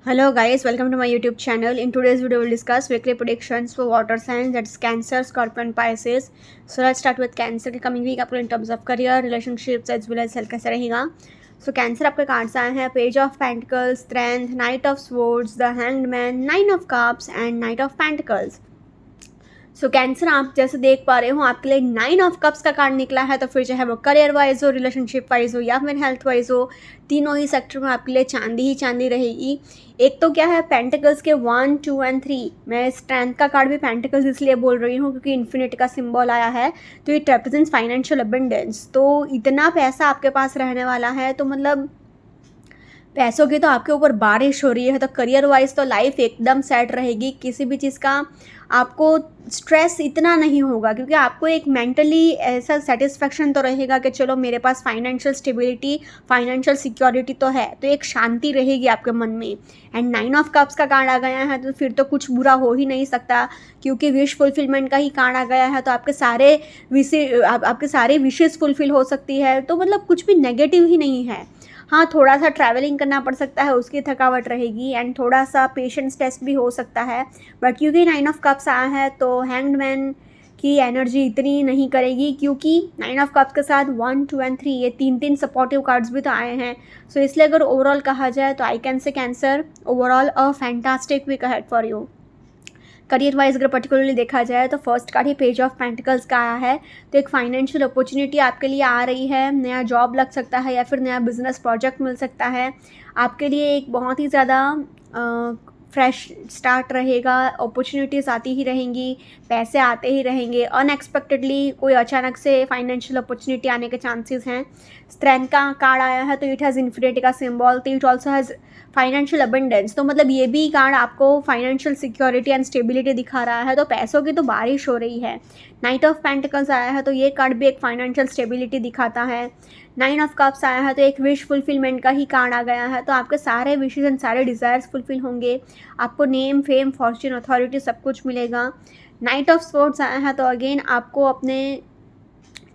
Hello guys, welcome to my YouTube channel. In today's video, we'll discuss weekly predictions for water signs, that's Cancer, Scorpio and Pisces. So let's start with Cancer. के coming week आपको in terms of career, relationships as well as health कैसा रहेगा. So Cancer आपके cards आए हैं Page of Pentacles, Strength, Knight of Swords, The Hanged Man, Nine of Cups and Knight of Pentacles. So cancer आप जैसे देख पा रहे हो आपके लिए 9 ऑफ कप्स का कार्ड निकला है, तो फिर चाहे वो करियर वाइज हो, रिलेशनशिप वाइज हो या फिर हेल्थ वाइज हो, तीनों ही सेक्टर में आपके लिए चांदी ही चांदी रहेगी. एक तो क्या है पेंटिकल्स के 1, 2 एंड 3. मैं स्ट्रेंथ का कार्ड भी पेंटिकल्स इसलिए बोल रही हूँ क्योंकि इन्फिनिटी का सिंबल आया है, तो इट रिप्रेजेंट्स फाइनेंशियल अबंडेंस. तो इतना पैसा आपके पास रहने वाला है, तो मतलब पैसों की तो आपके ऊपर बारिश हो रही है. तो करियर वाइज तो लाइफ एकदम सेट रहेगी, किसी भी चीज़ का आपको स्ट्रेस इतना नहीं होगा क्योंकि आपको एक मेंटली ऐसा सेटिस्फेक्शन तो रहेगा कि चलो मेरे पास फाइनेंशियल स्टेबिलिटी, फाइनेंशियल सिक्योरिटी तो है, तो एक शांति रहेगी आपके मन में. एंड 9 ऑफ कप्स का कार्ड आ गया है, तो फिर तो कुछ बुरा हो ही नहीं सकता क्योंकि विश फुलफिलमेंट का ही कार्ड आ गया है. तो आपके सारे विशेस फुलफिल हो सकती है, तो मतलब कुछ भी नेगेटिव ही नहीं है. हाँ, थोड़ा सा ट्रैवलिंग करना पड़ सकता है, उसकी थकावट रहेगी एंड थोड़ा सा पेशेंस टेस्ट भी हो सकता है. बट क्योंकि 9 ऑफ कप्स आया है तो हैंग्ड मैन की एनर्जी इतनी नहीं करेगी क्योंकि 9 ऑफ कप्स के साथ 1, 2 एंड 3 ये तीन सपोर्टिव कार्ड्स भी तो आए हैं. सो इसलिए अगर ओवरऑल कहा जाए तो I can say Cancer overall a fantastic week ahead for you. Career wise अगर पर्टिकुलरली देखा जाए तो फर्स्ट कार्ड ही पेज ऑफ पेंटिकल्स का आया है, तो एक फाइनेंशियल अपॉर्चुनिटी आपके लिए आ रही है. नया जॉब लग सकता है या फिर नया बिजनेस प्रोजेक्ट मिल सकता है आपके लिए. एक बहुत ही ज़्यादा फ्रेश स्टार्ट रहेगा, अपॉर्चुनिटीज़ आती ही रहेंगी, पैसे आते ही रहेंगे. अनएक्सपेक्टेडली कोई अचानक से फाइनेंशियल अपॉर्चुनिटी आने के चांसेस हैं. स्ट्रेंथ का कार्ड आया है तो इट हैज़ इन्फिनिटी का सिंबल, तो it also has financial abundance. तो मतलब ये भी कार्ड आपको फाइनेंशियल सिक्योरिटी एंड स्टेबिलिटी दिखा रहा है, तो पैसों की तो बारिश हो रही है. नाइट ऑफ पेंटिकल्स आया है तो ये कार्ड भी एक फाइनेंशियल स्टेबिलिटी दिखाता है. 9 ऑफ कप्स आया है तो एक विश फुलफिलमेंट का ही कार्ड आ गया है, तो आपके सारे विशेज एंड सारे डिज़ायर्स फुलफिल होंगे. आपको नेम, फेम, फॉर्च्यून, अथॉरिटी सब कुछ मिलेगा. नाइट ऑफ स्वॉर्ड्स आया है तो अगेन आपको अपने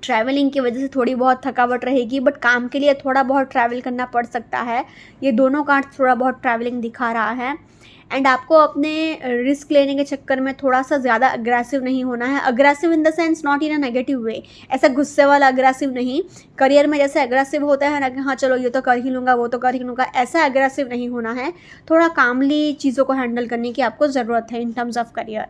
ट्रैवलिंग की वजह से थोड़ी बहुत थकावट रहेगी, बट काम के लिए थोड़ा बहुत ट्रैवल करना पड़ सकता है. ये दोनों कार्ड थोड़ा बहुत ट्रैवलिंग दिखा रहा है. एंड आपको अपने रिस्क लेने के चक्कर में थोड़ा सा ज़्यादा अग्रेसिव नहीं होना है. Aggressive in the sense not in a negative way, ऐसा गुस्से वाला अग्रेसिव नहीं. करियर में जैसे अग्रेसिव होता है ना कि हाँ चलो ये तो कर ही लूँगा, वो तो कर ही लूँगा, ऐसा अग्रेसिव नहीं होना है. थोड़ा कामली चीज़ों को हैंडल करने की आपको ज़रूरत है इन terms of career.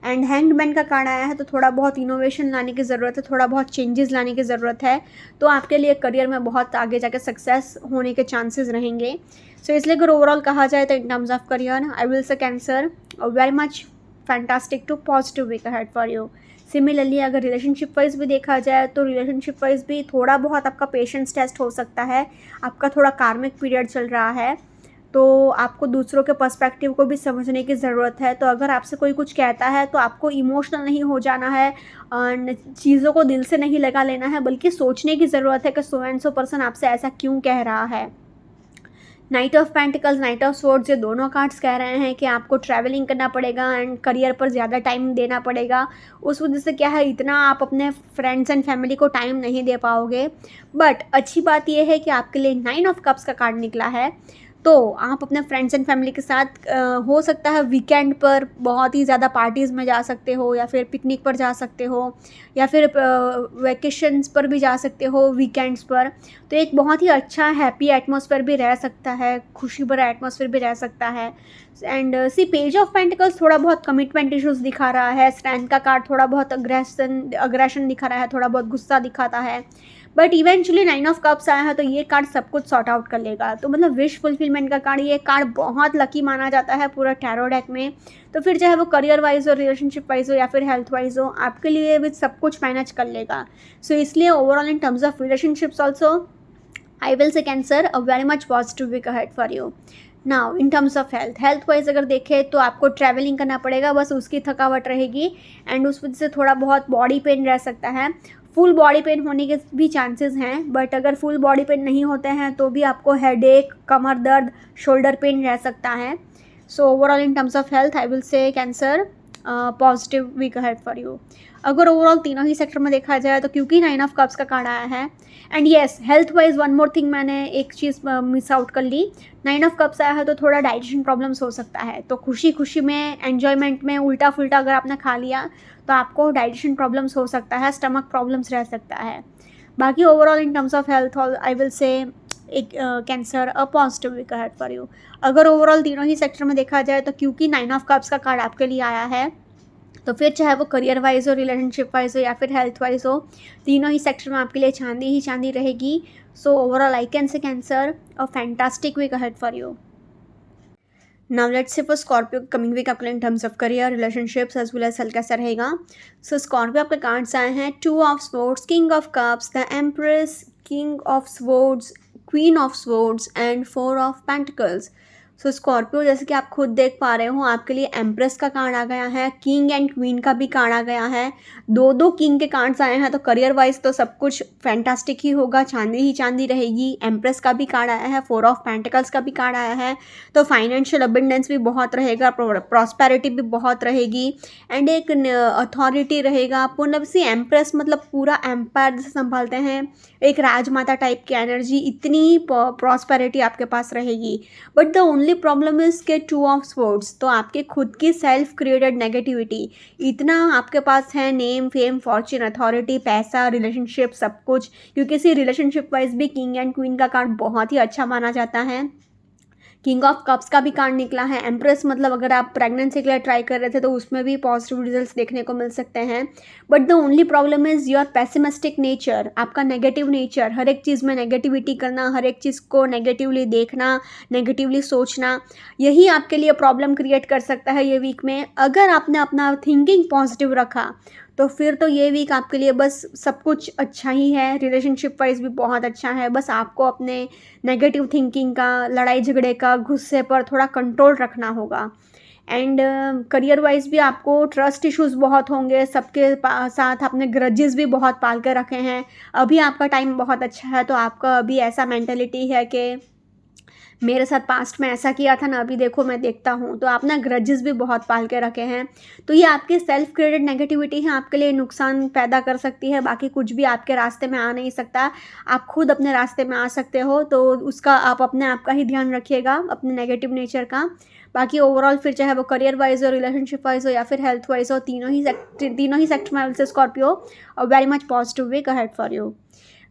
And hanged man का कार्ड आया है तो थोड़ा बहुत इनोवेशन लाने की ज़रूरत है, थोड़ा बहुत चेंजेस लाने की ज़रूरत है, तो आपके लिए करियर में बहुत आगे जाके सक्सेस होने के चांसेस रहेंगे. सो इसलिए अगर ओवरऑल कहा जाए तो in terms of career I will say Cancer very much fantastic to positive week ahead for you. Similarly अगर रिलेशनशिप वाइज भी देखा जाए तो रिलेशनशिप वाइज भी थोड़ा बहुत आपका पेशेंस टेस्ट हो सकता है. आपका थोड़ा कार्मिक पीरियड चल रहा है, तो आपको दूसरों के पर्सपेक्टिव को भी समझने की ज़रूरत है. तो अगर आपसे कोई कुछ कहता है तो आपको इमोशनल नहीं हो जाना है, चीज़ों को दिल से नहीं लगा लेना है, बल्कि सोचने की ज़रूरत है कि सो एंड सो पर्सन आपसे ऐसा क्यों कह रहा है. Night of pentacles, night of swords, ये दोनों कार्ड्स कह रहे हैं कि आपको ट्रैवलिंग करना पड़ेगा एंड करियर पर ज़्यादा टाइम देना पड़ेगा. उस वजह से क्या है, इतना आप अपने फ्रेंड्स एंड फैमिली को टाइम नहीं दे पाओगे. बट अच्छी बात यह है कि आपके लिए 9 ऑफ कप्स का कार्ड निकला है, तो आप अपने फ्रेंड्स एंड फैमिली के साथ हो सकता है वीकेंड पर बहुत ही ज़्यादा पार्टीज़ में जा सकते हो, या फिर पिकनिक पर जा सकते हो, या फिर वेकेशंस पर भी जा सकते हो वीकेंड्स पर. तो एक बहुत ही अच्छा हैप्पी एटमॉस्फेयर भी रह सकता है, खुशी भरा एटमॉस्फेयर भी रह सकता है. And see page of pentacles थोड़ा बहुत कमिटमेंट इश्यूज दिखा रहा है. स्ट्रेंथ का कार्ड थोड़ा बहुत अग्रेशन दिखा रहा है, थोड़ा बहुत गुस्सा दिखाता है. बट इवेंचुअली 9 ऑफ कप्स आया है तो ये कार्ड सब कुछ सॉर्ट आउट कर लेगा. तो मतलब विश फुलफिलमेंट का कार्ड, ये कार्ड बहुत लकी माना जाता है पूरा टैरो डेक में. तो फिर चाहे वो करियर वाइज हो, रिलेशनशिप वाइज हो या फिर हेल्थ वाइज हो, आपके लिए भी सब कुछ मैनेज कर लेगा. सो इसलिए overall in terms of relationships also I will say Cancer a very much positive week ahead for you. Now in terms of health wise अगर देखें तो आपको ट्रैवलिंग करना पड़ेगा, बस उसकी थकावट रहेगी एंड उस वजह से थोड़ा बहुत बॉडी पेन रह सकता है. फुल बॉडी पेन होने के भी चांसेस हैं, बट अगर फुल बॉडी पेन नहीं होते हैं तो भी आपको हेडेक, कमर दर्द, शोल्डर पेन रह सकता है. So overall in terms of health I will say Cancer positive week ahead for you. अगर ओवरऑल तीनों ही सेक्टर में देखा जाए तो क्योंकि 9 ऑफ कप्स का कार्ड आया है, and yes health wise one more thing मैंने एक चीज़ मिस आउट कर ली। 9 ऑफ कप्स आया है तो थोड़ा डाइजेशन प्रॉब्लम्स हो सकता है, तो खुशी खुशी में एन्जॉयमेंट में उल्टा फुल्टा अगर आपने खा लिया तो आपको डाइजेशन प्रॉब्लम्स हो सकता है, स्टमक प्रॉब्लम्स रह सकता है। बाकी overall in terms of health I will say एक Cancer a positive week ahead for you. अगर ओवरऑल तीनों ही सेक्टर में देखा जाए तो क्योंकि 9 ऑफ कप्स का कार्ड आपके लिए आया है, तो फिर चाहे वो करियर वाइज हो, रिलेशनशिप वाइज हो या फिर हेल्थ वाइज हो, तीनों ही सेक्टर में आपके लिए चांदी ही चांदी रहेगी। So overall I can say Cancer a fantastic week ahead for you. Now let's say for Scorpio coming week आपके in terms of career, relationships as well as health कैसा रहेगा। सो स्कॉर्पियो आपके कार्ड्स आए हैं 2 of swords, king of cups, the empress, king of swords, queen of swords and 4 of pentacles. So Scorpio जैसे कि आप खुद देख पा रहे हो आपके लिए एम्प्रेस का कार्ड आ गया है, किंग एंड क्वीन का भी कार्ड आ गया है, दो किंग के कार्ड्स आए हैं, तो करियर वाइज तो सब कुछ फैंटास्टिक ही होगा, चांदी ही चांदी रहेगी। एम्प्रेस का भी कार्ड आया है, 4 ऑफ पेंटिकल्स का भी कार्ड आया है, तो फाइनेंशियल अबंडेंस भी बहुत रहेगा, प्रॉस्पेरिटी भी बहुत रहेगी, एंड एक अथॉरिटी रहेगा। पूर्ण सी एम्प्रेस मतलब पूरा एम्पायर जैसे संभालते हैं, एक राजमाता टाइप की एनर्जी, इतनी प्रॉस्पेरिटी आपके पास रहेगी। But the only problem is के 2 ऑफ स्वॉर्ड्स, तो आपके खुद की सेल्फ क्रिएटेड नेगेटिविटी इतना आपके पास है, नेम फेम फॉर्च्यून अथॉरिटी पैसा रिलेशनशिप सब कुछ, क्योंकि इसी रिलेशनशिप वाइज भी किंग एंड क्वीन का कार्ड बहुत ही अच्छा माना जाता है। किंग ऑफ कप्स का भी कार्ड निकला है, एम्प्रेस मतलब अगर आप प्रेगनेंसी के लिए ट्राई कर रहे थे तो उसमें भी पॉजिटिव रिजल्ट्स देखने को मिल सकते हैं। But the only problem is your pessimistic nature, आपका नेगेटिव नेचर, हर एक चीज़ में नेगेटिविटी करना, हर एक चीज़ को नेगेटिवली देखना, नेगेटिवली सोचना, यही आपके लिए प्रॉब्लम क्रिएट कर सकता है ये वीक में। अगर आपने अपना थिंकिंग पॉजिटिव रखा तो फिर तो ये वीक आपके लिए बस सब कुछ अच्छा ही है, रिलेशनशिप वाइज भी बहुत अच्छा है। बस आपको अपने नेगेटिव थिंकिंग का, लड़ाई झगड़े का, गुस्से पर थोड़ा कंट्रोल रखना होगा। एंड करियर वाइज भी आपको ट्रस्ट इश्यूज़ बहुत होंगे, सबके साथ आपने ग्रजेस भी बहुत पाल के रखे हैं। अभी आपका टाइम बहुत अच्छा है, तो आपका अभी ऐसा मेंटेलिटी है कि मेरे साथ पास्ट में ऐसा किया था ना, अभी देखो मैं देखता हूँ, तो आप ना ग्रजेस भी बहुत पाल के रखे हैं। तो ये आपकी सेल्फ क्रिएटेड नेगेटिविटी है, आपके लिए नुकसान पैदा कर सकती है, बाकी कुछ भी आपके रास्ते में आ नहीं सकता। आप खुद अपने रास्ते में आ सकते हो, तो उसका आप अपने आप का ही ध्यान रखिएगा, अपने नेगेटिव नेचर का। बाकी ओवरऑल फिर चाहे वो करियर वाइज हो, रिलेशनशिप वाइज हो या फिर हेल्थ वाइज हो, तीनों ही सेक्टर में आई विल से स्कॉर्पियो और very much positive week ahead for you.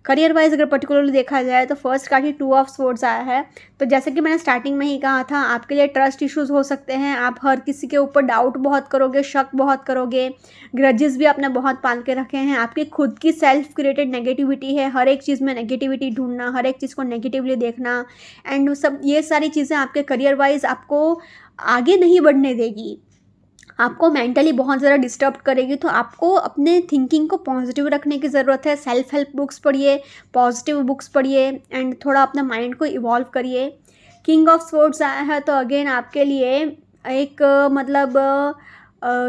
Career wise अगर पर्टिकुलरली देखा जाए तो फर्स्ट कार्ड ही 2 ऑफ स्वॉर्ड्स आया है। तो जैसे कि मैंने स्टार्टिंग में ही कहा था, आपके लिए ट्रस्ट इश्यूज हो सकते हैं, आप हर किसी के ऊपर डाउट बहुत करोगे, शक बहुत करोगे, ग्रजेस भी आपने बहुत पाल के रखे हैं, आपकी खुद की सेल्फ क्रिएटेड नेगेटिविटी है, हर एक चीज़ में नेगेटिविटी ढूंढना, हर एक चीज़ को नेगेटिवली देखना, एंड सब ये सारी चीज़ें आपके करियर वाइज आपको आगे नहीं बढ़ने देगी, आपको मेंटली बहुत ज़्यादा डिस्टर्ब करेगी। तो आपको अपने थिंकिंग को पॉजिटिव रखने की ज़रूरत है। सेल्फ हेल्प बुक्स पढ़िए, पॉजिटिव बुक्स पढ़िए, एंड थोड़ा अपने माइंड को इवॉल्व करिए। किंग ऑफ स्वॉर्ड्स आया है, तो अगेन आपके लिए एक मतलब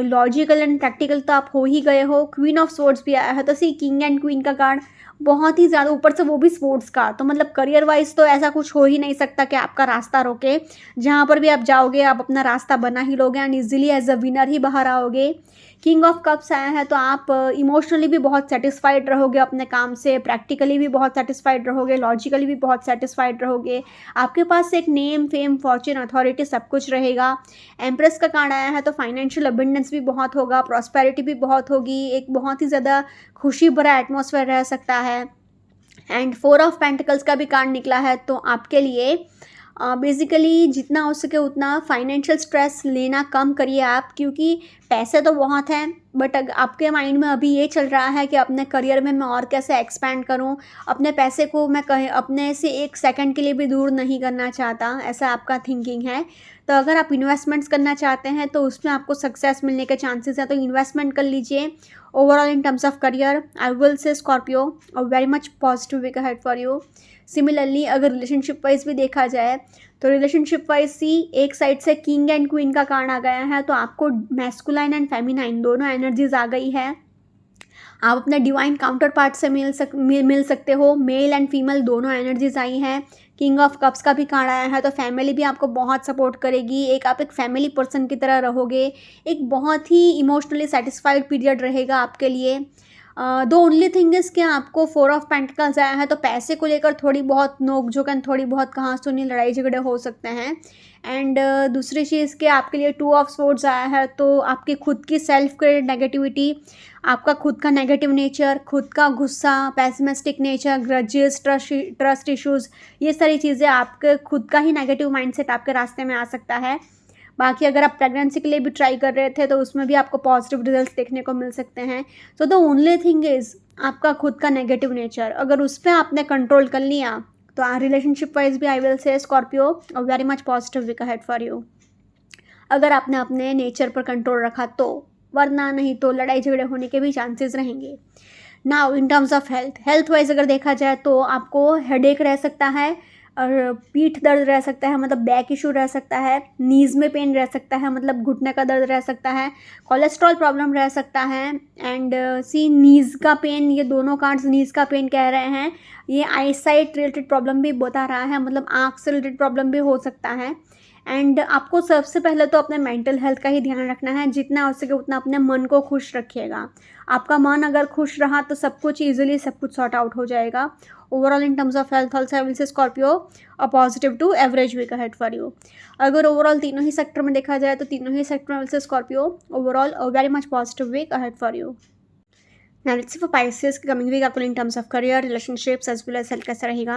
लॉजिकल एंड प्रैक्टिकल तो आप हो ही गए हो। क्वीन ऑफ स्वॉर्ड्स भी आया है, तो सी किंग एंड क्वीन का कार्ड बहुत ही ज़्यादा, ऊपर से वो भी स्पोर्ट्स का, तो मतलब करियर वाइज तो ऐसा कुछ हो ही नहीं सकता कि आपका रास्ता रोके। जहाँ पर भी आप जाओगे आप अपना रास्ता बना ही लोगे and easily as a winner ही बाहर आओगे। किंग ऑफ कप्स आया है, तो आप इमोशनली भी बहुत सेटिस्फाइड रहोगे अपने काम से, प्रैक्टिकली भी बहुत सेटिस्फाइड रहोगे, लॉजिकली भी बहुत सेटिस्फाइड रहोगे, आपके पास एक नेम फेम फॉर्च्यून अथॉरिटी सब कुछ रहेगा। एम्प्रेस का कार्ड आया है, तो फाइनेंशियल अबंडेंस भी बहुत होगा, प्रॉस्पेरिटी भी बहुत होगी, एक बहुत ही ज़्यादा खुशी भरा एटमॉस्फेयर रह सकता है। एंड 4 ऑफ पेंटिकल्स का भी कार्ड निकला है, तो आपके लिए बेसिकली जितना हो सके उतना फाइनेंशियल स्ट्रेस लेना कम करिए आप, क्योंकि पैसे तो बहुत हैं, बट आपके माइंड में अभी ये चल रहा है कि अपने करियर में मैं और कैसे एक्सपैंड करूं, अपने पैसे को मैं कहीं अपने से एक सेकंड के लिए भी दूर नहीं करना चाहता, ऐसा आपका थिंकिंग है। तो अगर आप इन्वेस्टमेंट्स करना चाहते हैं तो उसमें आपको सक्सेस मिलने के चांसेस हैं, तो इन्वेस्टमेंट कर लीजिए। Overall in terms of career I will say Scorpio और very much positive week ahead for you. Similarly अगर रिलेशनशिप वाइज भी देखा जाए तो रिलेशनशिप वाइज सी एक साइड से किंग एंड क्वीन का कार्ड आ गया है, तो आपको मैस्कुलाइन एंड फेमिनाइन दोनों एनर्जीज आ गई है। आप अपने डिवाइन काउंटर पार्ट से मिल सकते हो। मेल एंड फीमेल दोनों एनर्जीज आई हैं। किंग ऑफ कप्स का भी कार्ड आया है, तो फैमिली भी आपको बहुत सपोर्ट करेगी। आप एक फैमिली पर्सन की तरह रहोगे। एक बहुत ही इमोशनली सेटिस्फाइड पीरियड रहेगा आपके लिए। द ओनली थिंग इज़ कि आपको 4 ऑफ पेंटिकल्स आया है, तो पैसे को लेकर थोड़ी बहुत नोक-झोंक एंड थोड़ी बहुत कहा-सुनी लड़ाई झगड़े हो सकते हैं। एंड दूसरी चीज़ कि आपके लिए 2 ऑफ स्वॉर्ड्स आया है, तो आपकी खुद की सेल्फ क्रिएटेड नेगेटिविटी, आपका खुद का नेगेटिव नेचर, खुद का गुस्सा, pessimistic nature, grudges, trust issues, ये सारी चीज़ें आपके खुद का ही नेगेटिव माइंडसेट आपके रास्ते में आ सकता है। बाकी अगर आप प्रेगनेंसी के लिए भी ट्राई कर रहे थे, तो उसमें भी आपको पॉजिटिव रिजल्ट्स देखने को मिल सकते हैं। So the only thing is आपका खुद का नेगेटिव नेचर, अगर उस पर आपने कंट्रोल कर लिया, तो रिलेशनशिप वाइज भी I will say Scorpio very much positive week ahead for you, अगर आपने अपने नेचर पर कंट्रोल रखा तो। वरना नहीं तो लड़ाई झगड़े होने के भी चांसेस रहेंगे। Now in terms of health wise अगर देखा जाए, तो आपको हेडेक रह सकता है और पीठ दर्द रह सकता है, मतलब बैक इशू रह सकता है। नीज़ में पेन रह सकता है, मतलब घुटने का दर्द रह सकता है। कोलेस्ट्रॉल प्रॉब्लम रह सकता है। एंड सी नीज़ का पेन, ये दोनों कार्ड्स नीज़ का पेन कह रहे हैं। ये आई साइट रिलेटेड प्रॉब्लम भी बता रहा है, मतलब आँख से रिलेटेड प्रॉब्लम भी हो सकता है। एंड आपको सबसे पहले तो अपने मेंटल हेल्थ का ही ध्यान रखना है। जितना हो सके उतना अपने मन को खुश रखिएगा। आपका मन अगर खुश रहा, तो सब कुछ ईजिली सब कुछ सॉर्ट आउट हो जाएगा। Overall in terms of health also I will say Scorpio a positive to average week ahead for you. अगर ओवरऑल तीनों ही सेक्टर में देखा जाए, तो तीनों ही सेक्टर में will say Scorpio overall a very much positive week ahead for you. Now let's see for Pisces की कमिंग वीक आपको in terms of career, relationships as well as health कैसा रहेगा।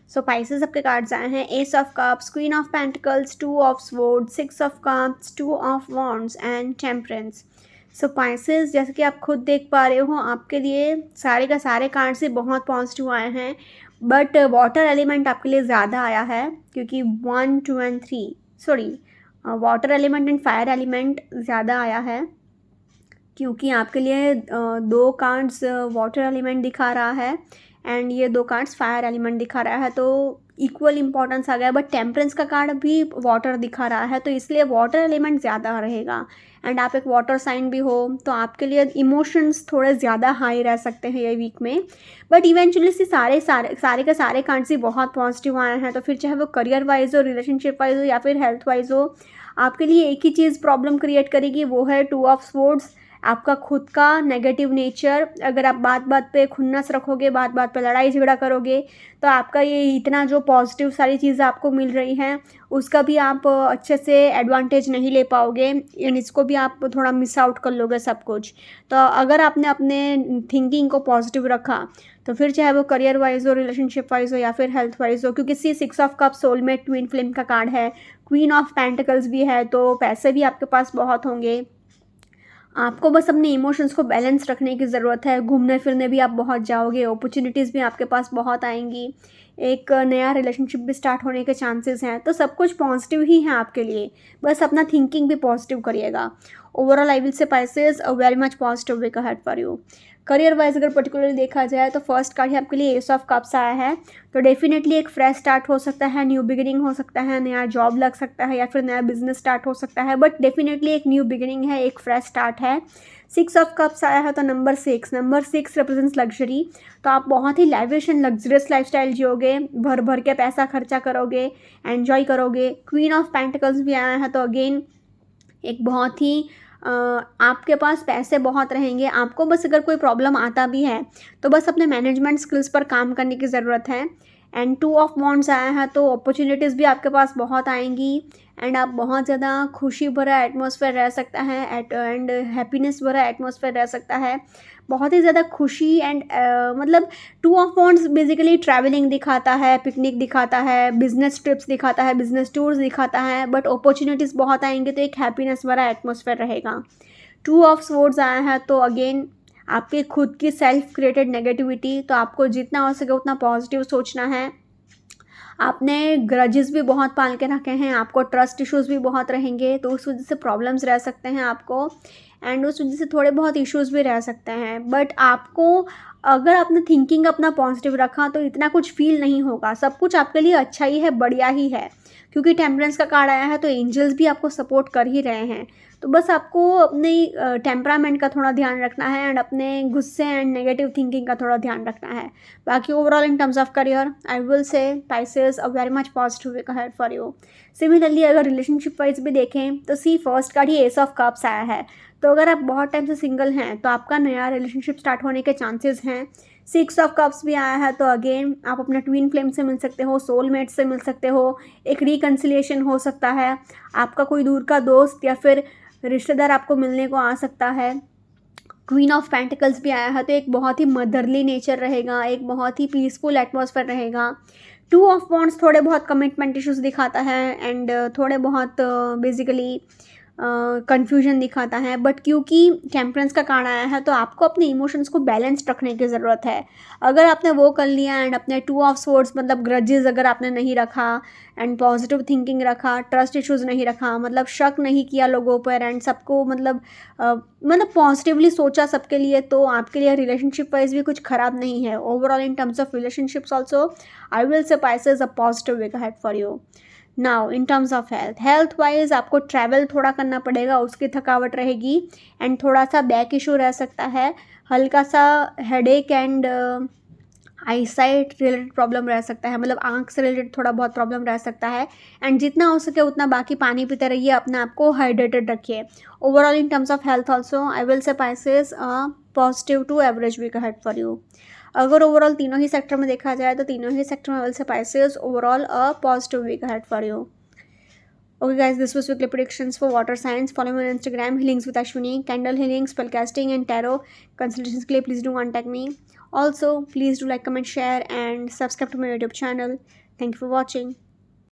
सो Pisces आपके cards आए हैं S of cups, queen of pentacles, 2 of swords, 6 of cups, 2 of wands and temperance. So Pisces, जैसे कि आप खुद देख पा रहे हो, आपके लिए सारे का सारे कार्ड्स ही बहुत पॉजिटिव आए हैं। बट वाटर एलिमेंट आपके लिए ज़्यादा आया है, क्योंकि 1, 2 and 3 sorry water element and fire element ज़्यादा आया है, क्योंकि आपके लिए 2 कार्ड्स वाटर एलिमेंट दिखा रहा है एंड ये 2 कार्ड्स फायर एलिमेंट दिखा रहा है, तो इक्वल इंपॉर्टेंस आ गया। बट टेम्परेंस का कार्ड भी वाटर दिखा रहा है, तो इसलिए वाटर एलिमेंट ज़्यादा रहेगा। एंड आप एक वाटर साइन भी हो, तो आपके लिए इमोशंस थोड़े ज़्यादा हाई रह सकते हैं ये वीक में। बट इवेंचुअली से सारे के सारे कार्ड्स ही बहुत पॉजिटिव आए हैं, तो फिर चाहे वो करियर वाइज हो, रिलेशनशिप वाइज हो या फिर हेल्थ वाइज हो, आपके लिए एक ही चीज़ प्रॉब्लम क्रिएट करेगी, वो है 2 ऑफ स्वॉर्ड्स। आपका खुद का नेगेटिव नेचर, अगर आप बात बात पे खुन्नस रखोगे, बात बात पे लड़ाई झगड़ा करोगे, तो आपका ये इतना जो पॉजिटिव सारी चीज़ें आपको मिल रही हैं, उसका भी आप अच्छे से एडवांटेज नहीं ले पाओगे एंड इसको भी आप थोड़ा मिस आउट कर लोगे सब कुछ। तो अगर आपने अपने थिंकिंग को पॉजिटिव रखा, तो फिर चाहे वो करियर वाइज हो, रिलेशनशिप वाइज हो या फिर हेल्थ वाइज हो, क्योंकि 6 of cup soulmate twin flame का कार्ड है, क्वीन ऑफ पेंटिकल्स भी है, तो पैसे भी आपके पास बहुत होंगे। आपको बस अपने इमोशंस को बैलेंस रखने की ज़रूरत है। घूमने फिरने भी आप बहुत जाओगे, अपॉर्चुनिटीज़ भी आपके पास बहुत आएंगी, एक नया रिलेशनशिप भी स्टार्ट होने के चांसेस हैं, तो सब कुछ पॉजिटिव ही है आपके लिए। बस अपना थिंकिंग भी पॉजिटिव करिएगा। Overall I will say Pisces a very much positive week ahead for you. Career wise अगर पर्टिकुलरली देखा जाए, तो फर्स्ट कार्ड है आपके लिए एस ऑफ कप्स आया है, तो डेफिनेटली एक फ्रेश स्टार्ट हो सकता है, न्यू बिगिनिंग हो सकता है, नया जॉब लग सकता है या फिर नया बिजनेस स्टार्ट हो सकता है, बट डेफिनेटली एक न्यू बिगिनिंग है, एक फ्रेश स्टार्ट है। 6 ऑफ कप्स आया है, तो नंबर 6 रिप्रेजेंट्स लग्जरी, तो आप बहुत ही लैविश एंड लग्जरियस लाइफस्टाइल जियोगे, भर भर के पैसा खर्चा करोगे, एन्जॉय करोगे। क्वीन ऑफ पेंटिकल्स भी आया है, तो अगेन एक बहुत ही आपके पास पैसे बहुत रहेंगे। आपको बस अगर कोई प्रॉब्लम आता भी है, तो बस अपने मैनेजमेंट स्किल्स पर काम करने की ज़रूरत है। एंड 2 ऑफ वॉन्ड्स आया है, तो अपॉर्चुनिटीज़ भी आपके पास बहुत आएंगी एंड आप बहुत ज़्यादा खुशी भरा एटमॉस्फेयर रह सकता है एंड हैप्पीनेस भरा एटमॉस्फेयर रह सकता है। बहुत ही ज़्यादा खुशी एंड मतलब 2 ऑफ वॉन्ड्स बेसिकली ट्रैवलिंग दिखाता है, पिकनिक दिखाता है, बिजनेस ट्रिप्स दिखाता है, बिजनेस टूर्स दिखाता है, बट अपॉर्चुनिटीज़ बहुत आएंगे, तो एक हैप्पीनेस भरा एटमॉस्फेयर रहेगा। 2 ऑफ स्वॉर्ड्स आया है, तो अगेन आपके खुद की सेल्फ क्रिएटेड नेगेटिविटी, तो आपको जितना हो सके उतना पॉजिटिव सोचना है। आपने ग्रजेस भी बहुत पाल के रखे हैं, आपको ट्रस्ट इश्यूज़ भी बहुत रहेंगे, तो उस वजह से प्रॉब्लम्स रह सकते हैं आपको एंड उस वजह से थोड़े बहुत इश्यूज़ भी रह सकते हैं। बट आपको अगर आपने थिंकिंग अपना पॉजिटिव रखा तो इतना कुछ फील नहीं होगा, सब कुछ आपके लिए अच्छा ही है, बढ़िया ही है, क्योंकि टेम्परेंस का कार्ड आया है तो एंजल्स भी आपको सपोर्ट कर ही रहे हैं। तो बस आपको अपने टेम्परामेंट का थोड़ा ध्यान रखना है एंड अपने गुस्से एंड नेगेटिव थिंकिंग का थोड़ा ध्यान रखना है। बाकी overall in terms of career I will say Pisces a very much positive week ahead for you. Similarly अगर रिलेशनशिप वाइज भी देखें तो सी फर्स्ट कार्ड ही एस ऑफ कप्स आया है, तो अगर आप बहुत टाइम से सिंगल हैं तो आपका नया रिलेशनशिप स्टार्ट होने के चांसेस हैं। सिक्स ऑफ कप्स भी आया है, तो अगेन आप अपने ट्विन फ्लेम से मिल सकते हो, सोलमेट से मिल सकते हो, एक रिकन्सिलिएशन हो सकता है, आपका कोई दूर का दोस्त या फिर रिश्तेदार आपको मिलने को आ सकता है। क्वीन ऑफ पेंटिकल्स भी आया है, तो एक बहुत ही मदरली नेचर रहेगा, एक बहुत ही पीसफुल एटमॉस्फेयर रहेगा। टू ऑफ वॉन्ड्स थोड़े बहुत कमिटमेंट इश्यूज दिखाता है एंड थोड़े बहुत बेसिकली कन्फ्यूजन दिखाता है, बट क्योंकि टेम्परेंस का कार्ड आया है तो आपको अपने इमोशंस को बैलेंस्ड रखने की ज़रूरत है। अगर आपने वो कर लिया एंड अपने टू ऑफ स्वॉर्ड्स मतलब ग्रजेस अगर आपने नहीं रखा एंड पॉजिटिव थिंकिंग रखा, ट्रस्ट इश्यूज नहीं रखा, मतलब शक नहीं किया लोगों पर एंड सबको मतलब पॉजिटिवली सोचा सबके लिए, तो आपके लिए रिलेशनशिप वाइज भी कुछ ख़राब नहीं है। Overall in terms of relationships also I will say Pisces a positive week ahead for you. Now in terms of health wise आपको ट्रैवल थोड़ा करना पड़ेगा, उसकी थकावट रहेगी एंड थोड़ा सा बैक इशू रह सकता है, हल्का सा headache and eyesight related problem रह सकता है, मतलब आंख से रिलेटेड थोड़ा बहुत प्रॉब्लम रह सकता है। एंड जितना हो सके उतना बाकी पानी पीते रहिए, अपने आप को हाइड्रेटेड रखिए। Overall in terms of health also I will say Pisces positive to average week ahead for you. अगर ओवरऑल तीनों ही सेक्टर में देखा जाए तो तीनों ही सेक्टर में I will say Pisces overall a positive week ahead for you. Okay guys, this was weekly predictions for water signs. Follow me on Instagram, Healings with Ashwini, candle healing, spellcasting and tarot consultations के लिए please do contact me. Also, please do like, comment, share and subscribe to my YouTube channel. Thank you for watching.